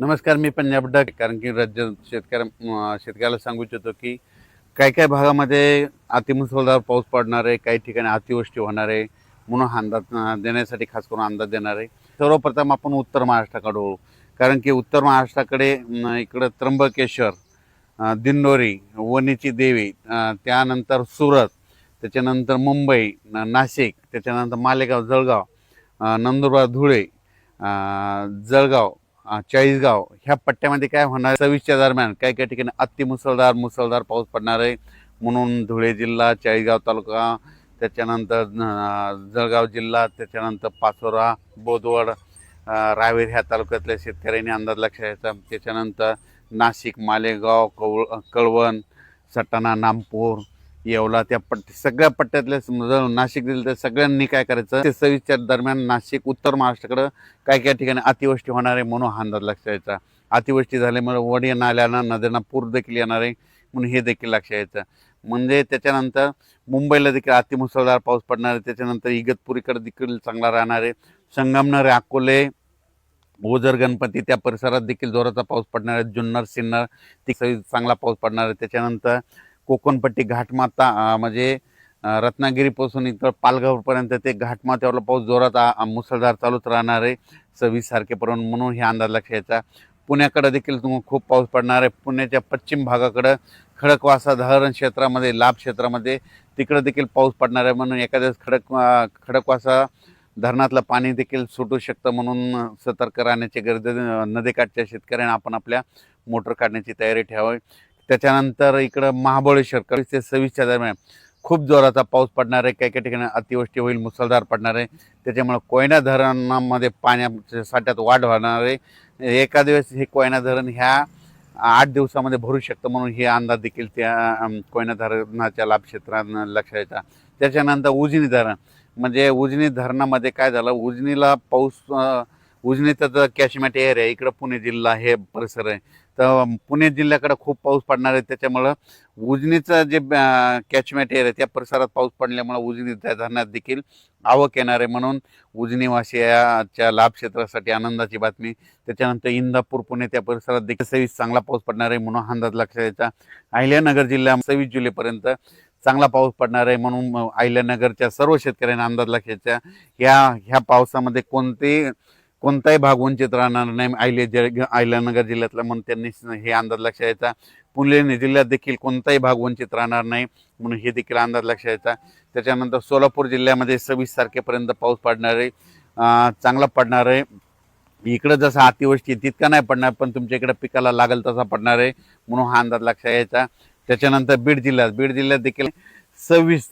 नमस्कार, मी पंजाब डक. कारण की राज्य शेतकऱ्याला सांगू इच्छितो की काही काही भागामध्ये अतिमुसळधार पाऊस पडणार आहे, काही ठिकाणी अतिवृष्टी होणार आहे म्हणून अंदाज देण्यासाठी खास करून अंदाज देणार आहे. सर्वप्रथम आपण उत्तर महाराष्ट्राकडे वळू. कारण की उत्तर महाराष्ट्राकडे इकडं त्र्यंबकेश्वर, दिंडोरी, वणीची देवी, त्यानंतर सुरत, त्याच्यानंतर मुंबई, नाशिक, त्याच्यानंतर मालेगाव, जळगाव, नंदुरबार, धुळे, जळगाव, चाळीसगाव ह्या पट्ट्यामध्ये काय होणार, 26च्या दरम्यान काही काही ठिकाणी मुसळधार पाऊस पडणार आहे. म्हणून धुळे जिल्हा, चाळीसगाव तालुका, त्याच्यानंतर जळगाव जिल्हा, त्याच्यानंतर पाचोरा, बोदवड, रावेर ह्या तालुक्यातल्या शेतकऱ्यांनी अंदाज लक्षात घ्यायचा. त्याच्यानंतर नाशिक, मालेगाव, कळवण, सटाणा, नामपूर, येवला, त्या सगळ्या पट्ट्यातल्या नाशिक दिलं तर सगळ्यांनी काय करायचं, ते 26च्या दरम्यान नाशिक, उत्तर महाराष्ट्राकडं काही काही ठिकाणी अतिवृष्टी होणार आहे म्हणून हा अंदाज लक्षात यायचा. अतिवृष्टी झाल्यामुळे वडी नाल्यांना, नद्यांना पूर देखील येणार आहे म्हणून हे देखील लक्षात यायचं. म्हणजे त्याच्यानंतर मुंबईला देखील अतिमुसळधार पाऊस पडणार आहे. त्याच्यानंतर इगतपुरीकडे देखील चांगला राहणार आहे. संगमनेर, अकोले, ओझर, गणपती त्या परिसरात देखील जोराचा पाऊस पडणार आहे. जुन्नर, सिन्नर तिकडे चांगला पाऊस पडणार आहे. त्याच्यानंतर कोकणपट्टी, घाटमाता, म्हणजे रत्नागिरीपासून इतर पालघरपर्यंत ते घाटमाथ्यावरला पाऊस जोरात मुसळधार चालूच राहणार आहे 26 तारखेपर्यंत म्हणून हे अंदाज लक्षात यायचा. पुण्याकडे देखील खूप पाऊस पडणार आहे. पुण्याच्या पश्चिम भागाकडं खडकवासला धरण क्षेत्रामध्ये, लाभ क्षेत्रामध्ये तिकडे देखील पाऊस पडणार आहे. म्हणून एखाद्या खडकवासला धरणातलं पाणी देखील सुटू शकतं म्हणून सतर्क राहण्याची गरज आहे. नदीकाठच्या शेतकऱ्यांना आपण आपल्या मोटर काढण्याची तयारी ठेवावी. त्याच्यानंतर इकडं महाबळेश्वर 21 ते 26च्या दरम्यान खूप जोराचा पाऊस पडणार आहे. काही काही ठिकाणी अतिवृष्टी होईल, मुसळधार पडणार आहे. त्याच्यामुळे कोयना धरणामध्ये पाण्याच्या साठ्यात वाढ होणार आहे. एका दिवस हे कोयना धरण ह्या 8 दिवसामध्ये भरू शकतं म्हणून हे अंदाज देखील त्या कोयना धरणाच्या लाभ क्षेत्रात लक्षात येतात. त्याच्यानंतर उजनी धरण, म्हणजे उजनी धरणामध्ये काय झालं, उजनीला पाऊस, उजनीचं तर कॅचमेंट एरिया इकडं पुणे जिल्हा हे परिसर आहे, तर पुणे जिल्ह्याकडे खूप पाऊस पडणार आहे. त्याच्यामुळं उजनीचं जे कॅचमेंट एरिया त्या परिसरात पाऊस पडल्यामुळे उजनी त्या धरणात देखील आवक येणार आहे म्हणून उजनीवासियाच्या लाभ क्षेत्रासाठी आनंदाची बातमी. त्याच्यानंतर इंदापूर, पुणे त्या परिसरात देखील 26 चांगला पाऊस पडणार आहे म्हणून अंदाज लक्षात यायचा. अहिल्यानगर जिल्ह्यात 26 जुलैपर्यंत चांगला पाऊस पडणार आहे म्हणून अहिल्यानगरच्या सर्व शेतकऱ्यांना अंदाज लक्षात यायचा. ह्या पावसामध्ये कोणताही भाग वंचित राहणार नाही अहिल्यानगर जिल्ह्यातला म्हणून त्यांनी हे अंदाज लक्षात यायचा. पुणे जिल्ह्यात देखील कोणताही भाग वंचित राहणार नाही म्हणून हे देखील अंदाज लक्षात यायचा. त्याच्यानंतर सोलापूर जिल्ह्यामध्ये 26 तारखेपर्यंत पाऊस पडणार आहे, चांगला पडणार आहे. इकडं जसं अतिवृष्टी तितका नाही पडणार पण तुमच्या इकडे पिकाला लागेल तसा पडणार आहे म्हणून हा अंदाज लक्षात यायचा. त्याच्यानंतर बीड जिल्ह्यात देखील 26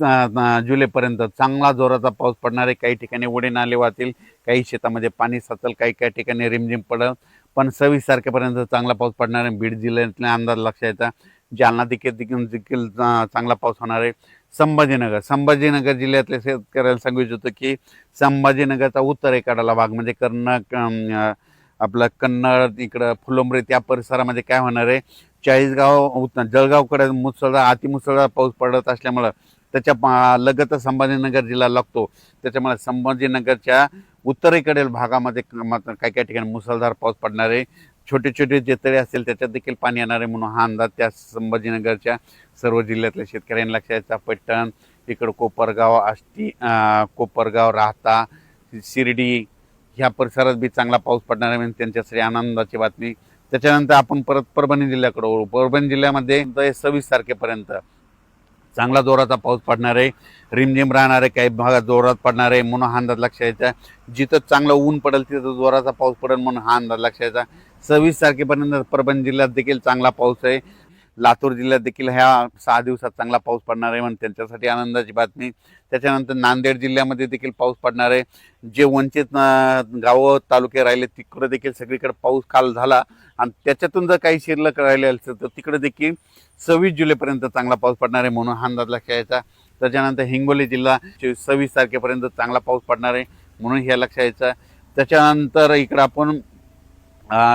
जुलैपर्यंत चांगला जोराचा पाऊस पडणार आहे. काही ठिकाणी ओढे नाले वाहतील, काही शेतामध्ये पाणी साचल, काही ठिकाणी रिमझिम पडेल, पण 26 तारखेपर्यंत चांगला पाऊस पडणार आहे. बीड जिल्ह्यातला अंदाज लक्षात यायचा. जालना देखील चांगला पाऊस होणार आहे. संभाजीनगर जिल्ह्यातल्या शेतकऱ्याला सांगू इच्छितो की संभाजीनगरचा उत्तरेकडला भाग म्हणजे आपलं कन्नड, इकडं फुलंब्री त्या परिसरामध्ये काय होणार आहे, चाळीसगाव, जळगावकडे अतिमुसळधार पाऊस पडत असल्यामुळं त्याच्या लगतच संभाजीनगर जिल्हा लागतो. त्याच्यामुळे संभाजीनगरच्या उत्तरेकडील भागामध्ये काही ठिकाणी मुसळधार पाऊस पडणार आहे. छोटे छोटे जे तळे असतील त्याच्यात देखील पाणी येणार आहे म्हणून हा अंदाज त्या संभाजीनगरच्या सर्व जिल्ह्यातल्या शेतकऱ्यांना लक्षात यायचा. पैठण, इकडं कोपरगाव, आष्टी, कोपरगाव, राहता, शिर्डी ह्या परिसरात बी चांगला पाऊस पडणार आहे म्हणजे त्यांच्यासाठी आनंदाची बातमी. त्याच्यानंतर आपण परत परभणी जिल्ह्याकडे वळू. परभणी जिल्ह्यामध्ये 26 तारखेपर्यंत चांगला जोराचा पाऊस पडणार आहे. रिमझिम राहणार आहे, काही भागात जोरात पडणार आहे म्हणून हा अंदाज लक्षात यायचा. जिथं चांगलं ऊन पडेल तिथं जोराचा पाऊस पडेल म्हणून हा अंदाज लक्षात यायचा. 26 तारखेपर्यंत परभणी जिल्ह्यात देखील चांगला पाऊस आहे. लातूर जिल्ह्यात देखील ह्या 6 दिवसात चांगला पाऊस पडणार आहे म्हणून त्यांच्यासाठी आनंदाची बातमी. त्याच्यानंतर नांदेड जिल्ह्यामध्ये देखील पाऊस पडणार आहे. जे वंचित गावं तालुके राहिले तिकडे देखील सगळीकडे पाऊस काल झाला आणि त्याच्यातून जर काही शिल्लक राहिले असेल तर तिकडे देखील 26 जुलैपर्यंत चांगला पाऊस पडणार आहे म्हणून हा अंदाज लक्षात यायचा. त्याच्यानंतर हिंगोली जिल्हा 26 तारखेपर्यंत चांगला पाऊस पडणार आहे म्हणून हे लक्षात यायचं. त्याच्यानंतर इकडं आपण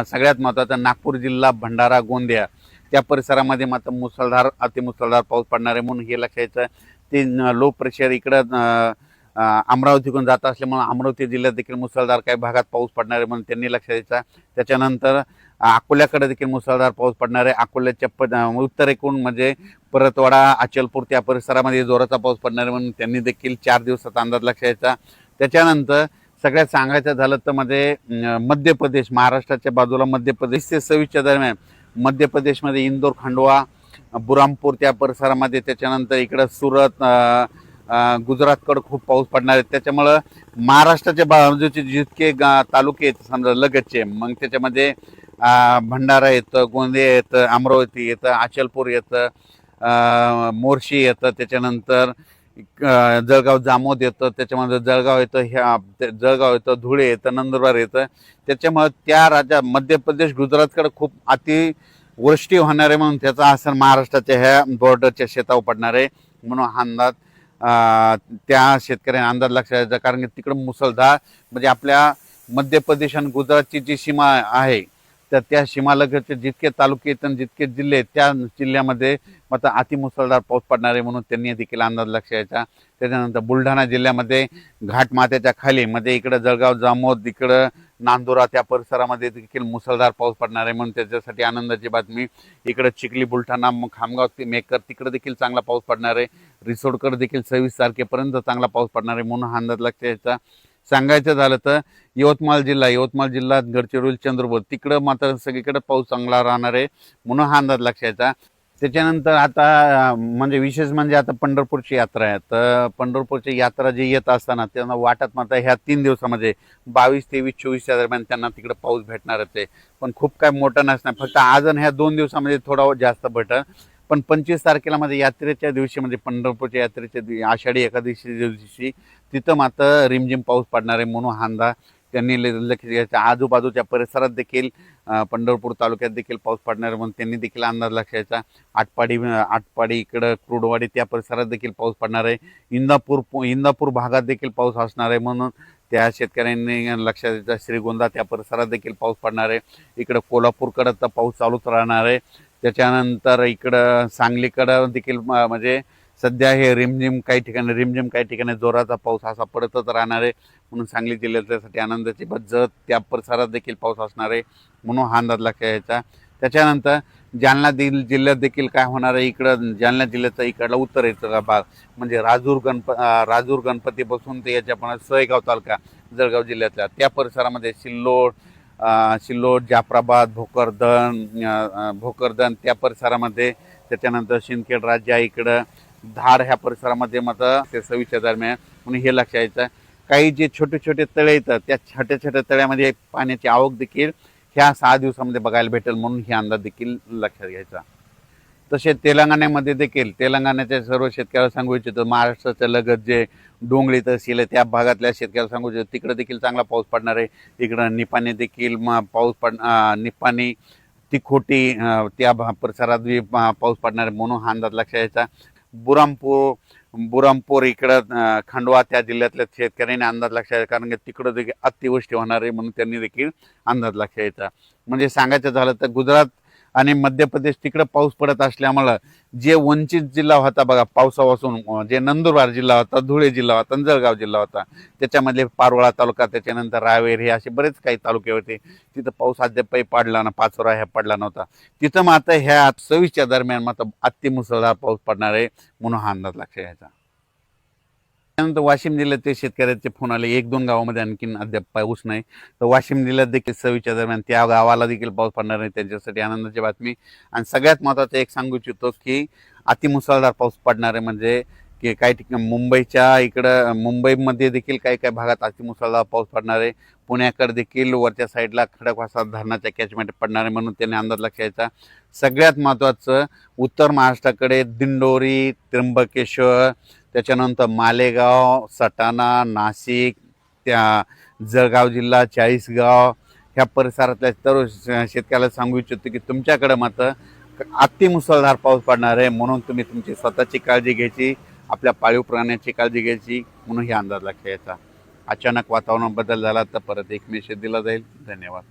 सगळ्यात महत्त्वाचं नागपूर जिल्हा, भंडारा, गोंदिया त्या परिसरामध्ये मात्र अतिमुसळधार पाऊस पडणार आहे म्हणून हे लक्षात यायचं. ते लो प्रेशर इकडं अमरावतीकडून जात असल्यामुळे अमरावती जिल्ह्यात देखील मुसळधार काही भागात पाऊस पडणार आहे म्हणून त्यांनी लक्ष द्यायचा. त्याच्यानंतर अकोल्याकडे देखील मुसळधार पाऊस पडणार आहे. अकोल्याच्या उत्तरेकडून म्हणजे परतवाडा, अचलपूर त्या परिसरामध्ये जोराचा पाऊस पडणार आहे म्हणून त्यांनी देखील 4 दिवसाचा अंदाज लक्ष द्यायचा. त्याच्यानंतर सगळ्यात सांगायचं झालं तर मध्ये मध्य प्रदेश, महाराष्ट्राच्या बाजूला मध्य प्रदेश ते 26च्या दरम्यान मध्य प्रदेशमध्ये इंदोर, खंडवा, बुरामपूर त्या परिसरामध्ये, त्याच्यानंतर इकडं सुरत, गुजरातकडं खूप पाऊस पडणार आहे. त्याच्यामुळं महाराष्ट्राच्या बाजूचे जितके तालुके आहेत समजा लगतचे, मग त्याच्यामध्ये भंडारा येतं, गोंदिया येतं, अमरावती येतं, अचलपूर येतं, मोर्शी येतं, त्याच्यानंतर जळगाव जामोद येतं, त्याच्यामध्ये जळगाव येतं, जळगाव येतं, धुळे येतं, नंदुरबार येतं. त्याच्यामुळे त्या राज्यात मध्य प्रदेश, गुजरातकडे खूप अतिवृष्टी होणार आहे म्हणून त्याचा असर महाराष्ट्राच्या ह्या बॉर्डरच्या शेतावर पडणार आहे म्हणून हा अंदाज त्या शेतकऱ्यांना अंदाज लक्षात द्यायचा. कारण की तिकडं मुसळधार म्हणजे आपल्या मध्य प्रदेश आणि गुजरातची जी सीमा आहे तर त्या सीमालगतचे जितके तालुके आहेत आणि जितके जिल्हे आहेत त्या जिल्ह्यामध्ये मात्र अतिमुसळधार पाऊस पडणार आहे म्हणून त्यांनी देखील अंदाज लक्ष द्यायचा. त्याच्यानंतर बुलढाणा जिल्ह्यामध्ये घाटमाथ्याच्या खाली मध्ये इकडं जळगाव, जामोद, इकडं नांदुरा त्या परिसरामध्ये देखील मुसळधार पाऊस पडणार आहे म्हणून त्याच्यासाठी आनंदाची बातमी. इकडं चिखली, बुलढाणा, खामगाव, मेकर तिकडं देखील चांगला पाऊस पडणार आहे. रिसोडकडे देखील 26 तारखेपर्यंत चांगला पाऊस पडणार आहे म्हणून हा अंदाज लक्ष द्यायचा. सांगायचं झालं तर यवतमाळ जिल्हा, गडचिरोली, चंद्रपूर तिकडं मात्र सगळीकडे पाऊस चांगला राहणार आहे म्हणून हा अंदाज लक्ष द्यायचा. त्याच्यानंतर आता म्हणजे विशेष म्हणजे आता पंढरपूरची यात्रा आहे. तर पंढरपूरची यात्रा जी येत असताना त्यांना वाटत मात्र ह्या 3 दिवसामध्ये 22, 23, 24 दरम्यान त्यांना तिकडे पाऊस भेटणारच आहे. पण खूप काय मोठं नसणार, फक्त आज आणि ह्या 2 दिवसामध्ये थोडा जास्त भेटेल. पण 25 तारखेला म्हणजे यात्रेच्या दिवशी म्हणजे पंढरपूरच्या यात्रेच्या आषाढी एकादशी दिवशी तिथं मात्र रिमझिम पाऊस पडणार आहे म्हणून हा अंदाज त्यांनी लक्ष द्यायचा. आजूबाजूच्या परिसरात देखील पंढरपूर तालुक्यात देखील पाऊस पडणार म्हणून त्यांनी देखील अंदाज लक्ष द्यायचा. आटपाडी इकडं क्रुडवाडी त्या परिसरात देखील पाऊस पडणार आहे. इंदापूर भागात देखील पाऊस असणार आहे म्हणून त्या शेतकऱ्यांनी लक्षात द्यायचं. श्रीगोंदा त्या परिसरात देखील पाऊस पडणार आहे. इकडं कोल्हापूरकडं तर पाऊस चालूच राहणार आहे. त्याच्यानंतर इकडं सांगलीकडं देखील म्हणजे सध्या हे रिमझिम काही ठिकाणी जोराचा पाऊस असा पडतच राहणार आहे म्हणून सांगली जिल्ह्यासाठी आनंदाची जत त्या परिसरात देखील पाऊस असणार आहे म्हणून हा अंदाज लक्षात यायचा. त्याच्यानंतर जालना जिल्ह्यात देखील काय होणार आहे, इकडं जालना जिल्ह्याचा इकडला उत्तरेचा भाग म्हणजे राजूर गणपतीपासून ते याच्याप्रमाणे सयगाव तालुका जळगाव जिल्ह्यातल्या त्या परिसरामध्ये सिल्लोड, जाफराबाद, भोकरदन त्या परिसरामध्ये, त्याच्यानंतर सिंदखेड राज्य इकडं धार ह्या परिसरामध्ये मात्र ते 26च्या दरम्यान म्हणून हे लक्षात यायचं. काही जे छोटे छोटे तळे येतात त्या छोट्या तळ्यामध्ये पाण्याची आवक देखील ह्या 6 दिवसामध्ये बघायला भेटेल म्हणून हे अंदाज देखील लक्षात घ्यायचा. तसे तेलंगणामध्ये देखील तेलंगणाच्या सर्व शेतकऱ्याला सांगू इच्छितो, महाराष्ट्राच्या लगत जे डोंगरी तहसील आहे त्या भागातल्या शेतकऱ्याला सांगू इच्छितो तिकडे देखील चांगला पाऊस पडणार आहे. इकडं निपाणी देखील निपाणी, तिखोटी त्या परिसरात पाऊस पडणार आहे म्हणून हा अंदाज लक्षात यायचा. बुरामपूर इकडं खंडवा त्या जिल्ह्यातल्या शेतकऱ्यांनी अंदाज लक्षात यायचा कारण की तिकडं देखील अतिवृष्टी होणार आहे म्हणून त्यांनी देखील अंदाज लक्षात यायचा. म्हणजे सांगायचं झालं तर गुजरात आणि मध्य प्रदेश तिकडं पाऊस पडत असल्यामुळं जे वंचित जिल्हा होता बघा पावसापासून, जे नंदुरबार जिल्हा होता, धुळे जिल्हा होता, जळगाव जिल्हा होता, त्याच्यामधले पारोळा तालुका, त्याच्यानंतर रावेर हे असे बरेच काही तालुके होते तिथं पाऊस अद्यापही पडला ना, पाचोरा ह्या पडला नव्हता. तिथं मात्र ह्या 26च्या दरम्यान मात्र अतिमुसळधार पाऊस पडणार आहे म्हणून हा अंदाज लक्षात यायचा. त्यानंतर वाशिम जिल्ह्यातील शेतकऱ्याचे फोन आले, 1-2 गावामध्ये आणखीन अद्याप पाऊस नाही. तर वाशिम जिल्ह्यात देखील 26च्या दरम्यान त्या गावाला देखील पाऊस पडणार नाही, त्यांच्यासाठी आनंदाची बातमी. आणि सगळ्यात महत्त्वाचं एक सांगू इच्छितो की अतिमुसळधार पाऊस पडणार आहे म्हणजे की काही ठिकाणी मुंबईमध्ये देखील काही भागात अतिमुसळधार पाऊस पडणार आहे. पुण्याकडे देखील वरच्या साईडला खडकवासला धरणाच्या कॅचमेंट पडणार आहे म्हणून त्यांनी अंदाज लक्षात यायचा. सगळ्यात महत्त्वाचं उत्तर महाराष्ट्राकडे दिंडोरी, त्र्यंबकेश्वर, त्याच्यानंतर मालेगाव, सटाणा, नाशिक, त्या जळगाव जिल्हा, चाळीसगाव ह्या परिसरातल्या सर्व शेतकऱ्याला सांगू इच्छितो की तुमच्याकडे मात्र अतिमुसळधार पाऊस पडणार आहे म्हणून तुम्ही तुमची स्वतःची काळजी घ्यायची, आपल्या पाळीव प्राण्याची काळजी घ्यायची म्हणून हे अंदाज लक्षात यायचा. अचानक वातावरण बदल झाला तर परत एक मेसेज दिला जाईल. धन्यवाद.